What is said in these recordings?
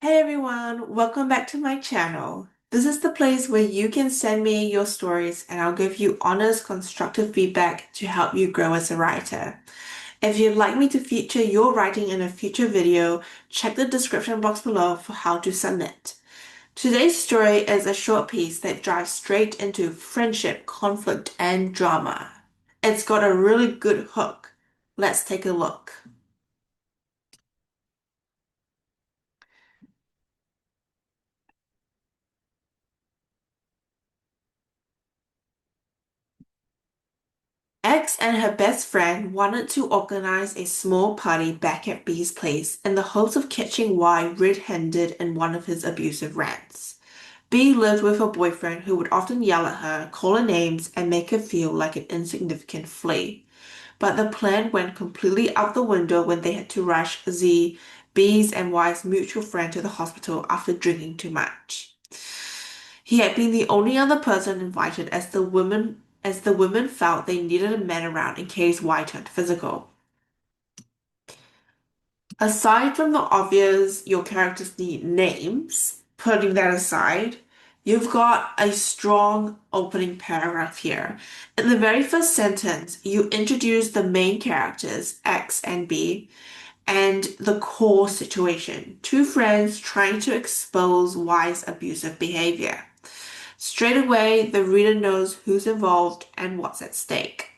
Hey everyone, welcome back to my channel. This is the place where you can send me your stories and I'll give you honest, constructive feedback to help you grow as a writer. If you'd like me to feature your writing in a future video, check the description box below for how to submit. Today's story is a short piece that dives straight into friendship, conflict, and drama. It's got a really good hook. Let's take a look. X and her best friend wanted to organize a small party back at B's place in the hopes of catching Y red-handed in one of his abusive rants. B lived with her boyfriend who would often yell at her, call her names, and make her feel like an insignificant flea. But the plan went completely out the window when they had to rush Z, B's and Y's mutual friend to the hospital after drinking too much. He had been the only other person invited as the women felt they needed a man around in case Y turned physical. Aside from the obvious your characters need names, putting that aside, you've got a strong opening paragraph here. In the very first sentence, you introduce the main characters, X and B, and the core situation. Two friends trying to expose Y's abusive behavior. Straight away, the reader knows who's involved and what's at stake.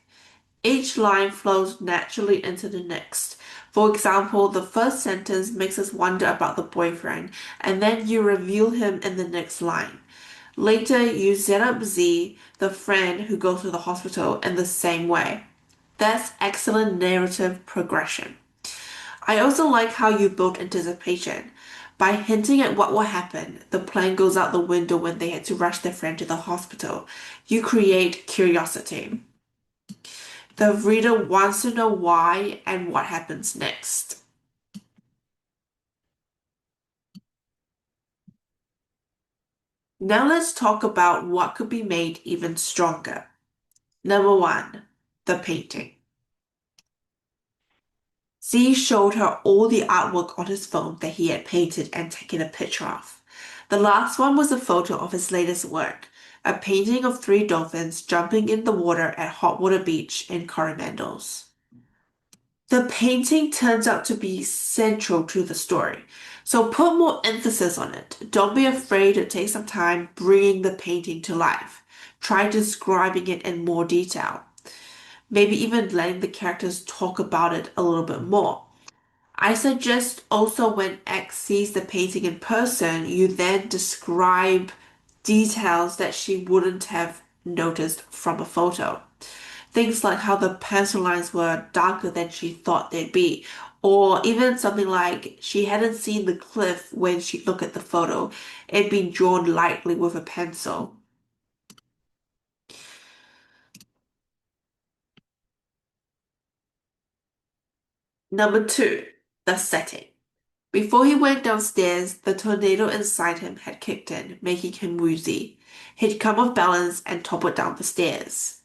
Each line flows naturally into the next. For example, the first sentence makes us wonder about the boyfriend, and then you reveal him in the next line. Later, you set up Z, the friend who goes to the hospital, in the same way. That's excellent narrative progression. I also like how you build anticipation. By hinting at what will happen, the plan goes out the window when they had to rush their friend to the hospital. You create curiosity. The reader wants to know why and what happens next. Now let's talk about what could be made even stronger. Number one, the painting. Z showed her all the artwork on his phone that he had painted and taken a picture of. The last one was a photo of his latest work, a painting of three dolphins jumping in the water at Hot Water Beach in Coromandos. The painting turns out to be central to the story, so put more emphasis on it. Don't be afraid to take some time bringing the painting to life. Try describing it in more detail. Maybe even letting the characters talk about it a little bit more. I suggest also when X sees the painting in person, you then describe details that she wouldn't have noticed from a photo. Things like how the pencil lines were darker than she thought they'd be, or even something like she hadn't seen the cliff when she looked at the photo. It'd been drawn lightly with a pencil. Number two, the setting. Before he went downstairs, the tornado inside him had kicked in, making him woozy. He'd come off balance and toppled down the stairs.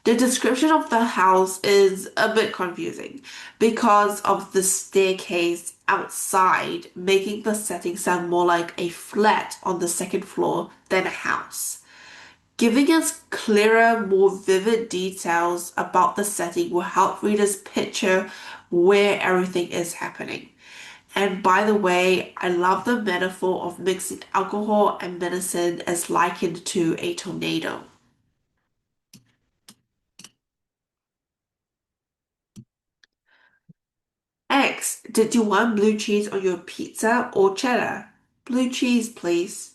The description of the house is a bit confusing because of the staircase outside, making the setting sound more like a flat on the second floor than a house. Giving us clearer, more vivid details about the setting will help readers picture where everything is happening. And by the way, I love the metaphor of mixing alcohol and medicine as likened to a tornado. X, did you want blue cheese on your pizza or cheddar? Blue cheese, please.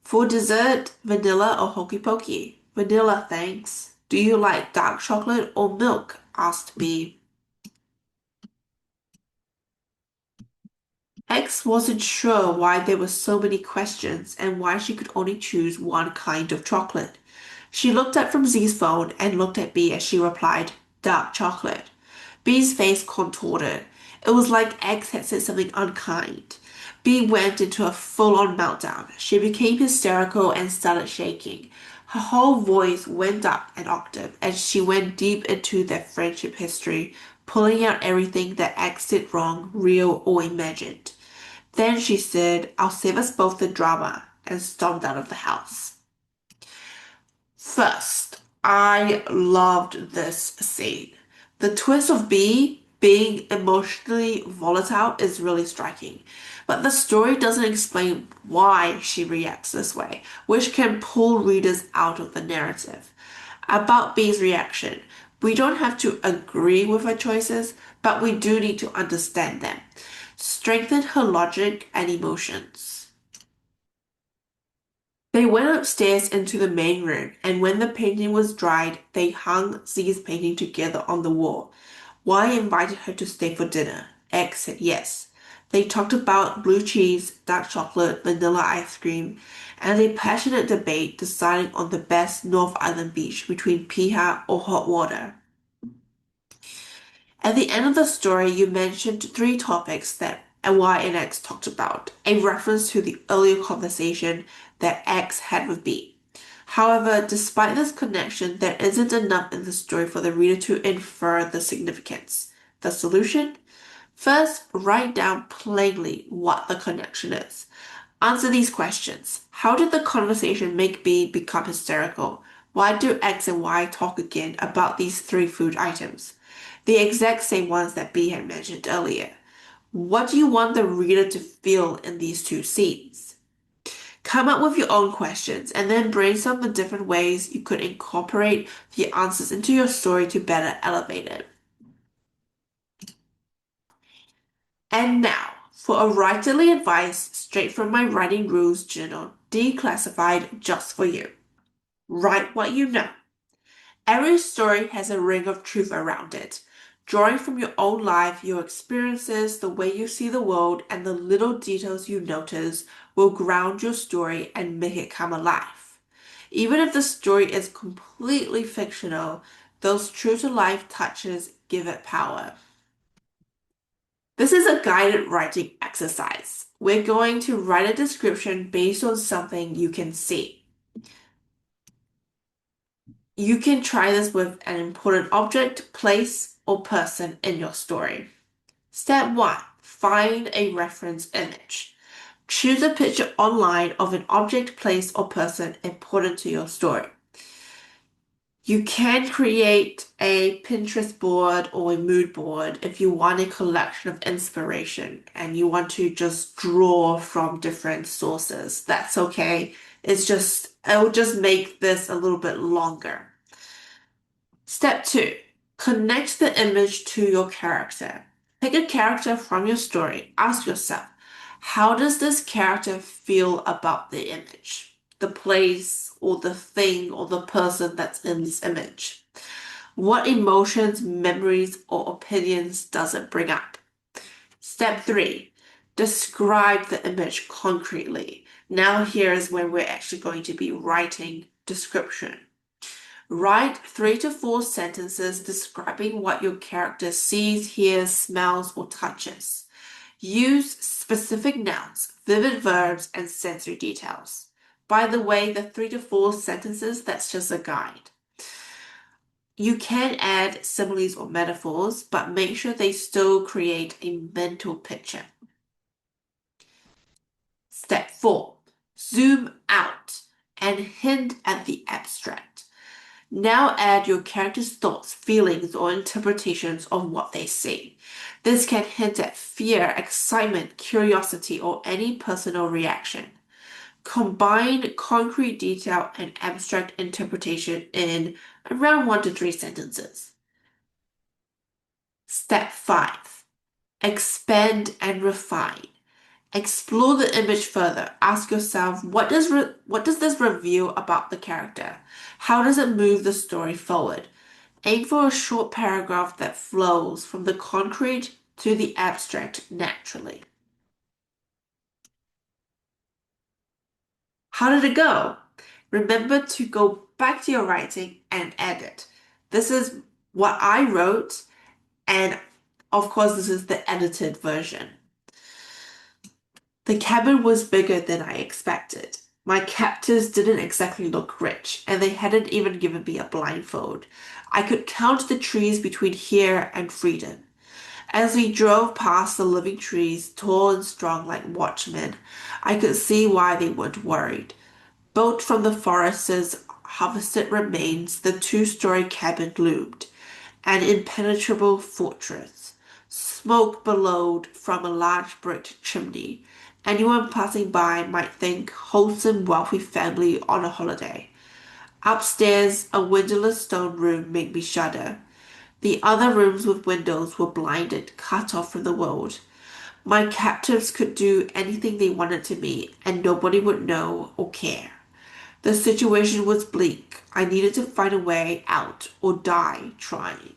For dessert, vanilla or hokey pokey? Vanilla, thanks. Do you like dark chocolate or milk? Asked B. X wasn't sure why there were so many questions and why she could only choose one kind of chocolate. She looked up from Z's phone and looked at B as she replied, dark chocolate. B's face contorted. It was like X had said something unkind. B went into a full-on meltdown. She became hysterical and started shaking. Her whole voice went up an octave as she went deep into their friendship history, pulling out everything that X did wrong, real or imagined. Then she said, I'll save us both the drama, and stormed out of the house. First, I loved this scene. The twist of B being emotionally volatile is really striking, but the story doesn't explain why she reacts this way, which can pull readers out of the narrative. About B's reaction, we don't have to agree with her choices, but we do need to understand them. Strengthen her logic and emotions. They went upstairs into the main room, and when the painting was dried, they hung Z's painting together on the wall. Y invited her to stay for dinner. X said yes. They talked about blue cheese, dark chocolate, vanilla ice cream, and a passionate debate deciding on the best North Island beach between piha or hot water. At the end of the story, you mentioned three topics that Y and X talked about, a reference to the earlier conversation that X had with B. However, despite this connection, there isn't enough in the story for the reader to infer the significance. The solution? First, write down plainly what the connection is. Answer these questions. How did the conversation make B become hysterical? Why do X and Y talk again about these three food items? The exact same ones that B had mentioned earlier. What do you want the reader to feel in these two scenes? Come up with your own questions and then brainstorm the different ways you could incorporate the answers into your story to better elevate it. And now, for a writerly advice straight from my writing rules journal, declassified just for you. Write what you know. Every story has a ring of truth around it. Drawing from your own life, your experiences, the way you see the world, and the little details you notice will ground your story and make it come alive. Even if the story is completely fictional, those true to life touches give it power. This is a guided writing exercise. We're going to write a description based on something you can see. You can try this with an important object, place, or person in your story. Step 1. Find a reference image. Choose a picture online of an object, place, or person important to your story. You can create a Pinterest board or a mood board if you want a collection of inspiration and you want to just draw from different sources. That's okay. It'll just make this a little bit longer. Step 2. Connect the image to your character. Pick a character from your story. Ask yourself, how does this character feel about the image, the place, or the thing, or the person that's in this image? What emotions, memories, or opinions does it bring up? Step 3. Describe the image concretely. Now here is where we're actually going to be writing description. Write 3 to 4 sentences describing what your character sees, hears, smells, or touches. Use specific nouns, vivid verbs, and sensory details. By the way, the 3 to 4 sentences, that's just a guide. You can add similes or metaphors, but make sure they still create a mental picture. Step 4. Zoom out and hint at the abstract. Now add your character's thoughts, feelings, or interpretations of what they see. This can hint at fear, excitement, curiosity, or any personal reaction. Combine concrete detail and abstract interpretation in around 1 to 3 sentences. Step 5. Expand and refine. Explore the image further. Ask yourself, what does this reveal about the character? How does it move the story forward? Aim for a short paragraph that flows from the concrete to the abstract naturally. How did it go? Remember to go back to your writing and edit. This is what I wrote, and of course, this is the edited version. The cabin was bigger than I expected. My captors didn't exactly look rich, and they hadn't even given me a blindfold. I could count the trees between here and freedom. As we drove past the living trees, tall and strong like watchmen, I could see why they weren't worried. Built from the forest's harvested remains, the two-story cabin loomed, an impenetrable fortress. Smoke billowed from a large brick chimney. Anyone passing by might think wholesome, wealthy family on a holiday. Upstairs, a windowless stone room made me shudder. The other rooms with windows were blinded, cut off from the world. My captives could do anything they wanted to me, and nobody would know or care. The situation was bleak. I needed to find a way out or die trying.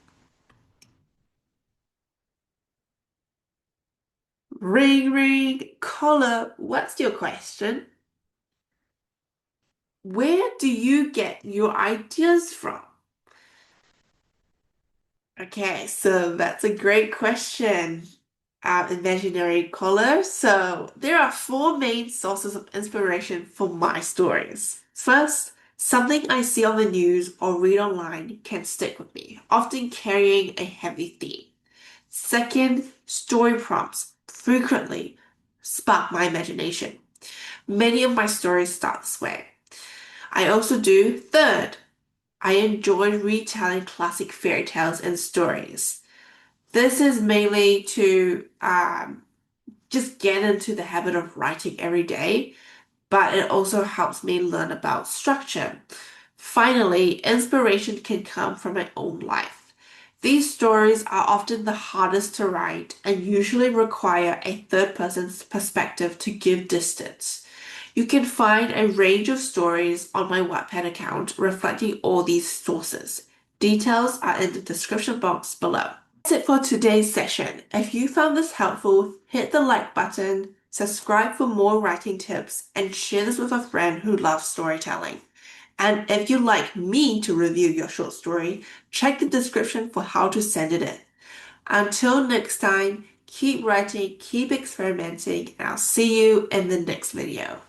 Ring, ring, caller, what's your question? Where do you get your ideas from? Okay, so that's a great question, imaginary caller. So there are four main sources of inspiration for my stories. First, something I see on the news or read online can stick with me, often carrying a heavy theme. Second, story prompts frequently spark my imagination. Many of my stories start this way. I also do third. I enjoy retelling classic fairy tales and stories. This is mainly to just get into the habit of writing every day, but it also helps me learn about structure. Finally, inspiration can come from my own life. These stories are often the hardest to write and usually require a third person's perspective to give distance. You can find a range of stories on my Wattpad account reflecting all these sources. Details are in the description box below. That's it for today's session. If you found this helpful, hit the like button, subscribe for more writing tips, and share this with a friend who loves storytelling. And if you'd like me to review your short story, check the description for how to send it in. Until next time, keep writing, keep experimenting, and I'll see you in the next video.